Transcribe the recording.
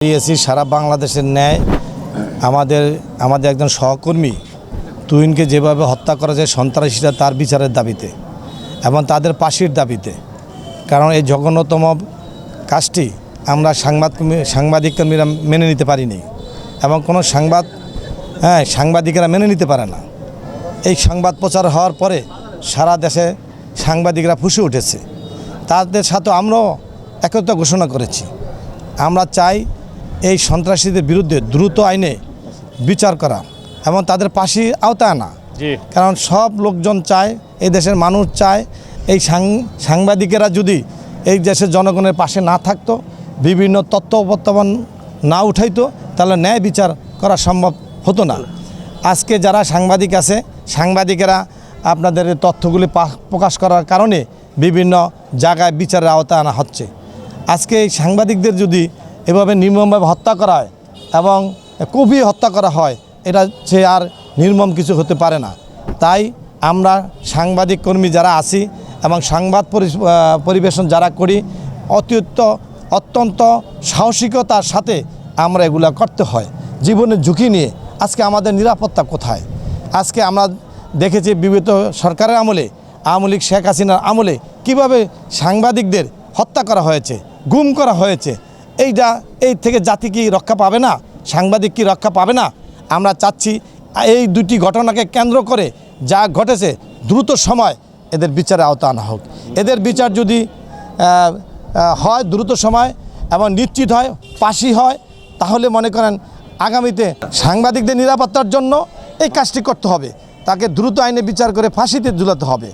দিয়েছি সারা বাংলাদেশের ন্যায় আমাদের একজন সহকর্মী তুহিনকে যেভাবে হত্যা করা যায় সন্ত্রাসীরা তার বিচারের দাবিতে এবং তাদের ফাঁসির দাবিতে। কারণ এই জঘন্যতম কাজটি আমরা সাংবাদিককর্মীরা মেনে নিতে পারিনি এবং কোনো সাংবাদিকেরা মেনে নিতে পারে না। এই সংবাদ প্রচার হওয়ার পরে সারা দেশে সাংবাদিকরা ফুঁসে উঠেছে। তাদের সাথে আমরাও একতা ঘোষণা করেছি। আমরা চাই এই সন্ত্রাসীদের বিরুদ্ধে দ্রুত আইনে বিচার করা এবং তাদের ফাঁসি আওতায় আনা। কারণ সব লোকজন চায়, এই দেশের মানুষ চায়, এই সাংবাদিকেরা যদি এই দেশের জনগণের পাশে না থাকতো, বিভিন্ন তথ্য উপস্থাপন না উঠাইতো, তাহলে ন্যায় বিচার করা সম্ভব হতো না। আজকে যারা সাংবাদিক আছে, সাংবাদিকেরা আপনাদের তথ্যগুলি প্রকাশ করার কারণে বিভিন্ন জায়গায় বিচারের আওতায় আনা হচ্ছে। আজকে এই সাংবাদিকদের যদি এভাবে নির্মমভাবে হত্যা করা হয় এবং কুপিয়ে হত্যা করা হয়, এটা সে আর নির্মম কিছু হতে পারে না। তাই আমরা সাংবাদিক কর্মী যারা আছি এবং সংবাদ পরিবেশন যারা করি, অত্যন্ত সাহসিকতার সাথে আমরা এগুলা করতে হয়। জীবনের ঝুঁকি নিয়ে আজকে আমাদের নিরাপত্তা কোথায়? আজকে আমরা দেখেছি বিগত সরকারের আমলে, আওয়ামী লীগ শেখ হাসিনার আমলে কিভাবে সাংবাদিকদের হত্যা করা হয়েছে, গুম করা হয়েছে। এই থেকে জাতি কি রক্ষা পাবে না? সাংবাদিক কি রক্ষা পাবে না? আমরা চাচ্ছি এই দুটি ঘটনাকে কেন্দ্র করে যা ঘটেছে দ্রুত সময় এদের বিচারে আওতা আনা হোক। এদের বিচার যদি হয় দ্রুত সময় এবং নিশ্চিত হয়, ফাঁসি হয়, তাহলে মনে করেন আগামীতে সাংবাদিকদের নিরাপত্তার জন্য এই কাজটি করতে হবে। তাকে দ্রুত আইনে বিচার করে ফাঁসিতে ঝুলাতে হবে।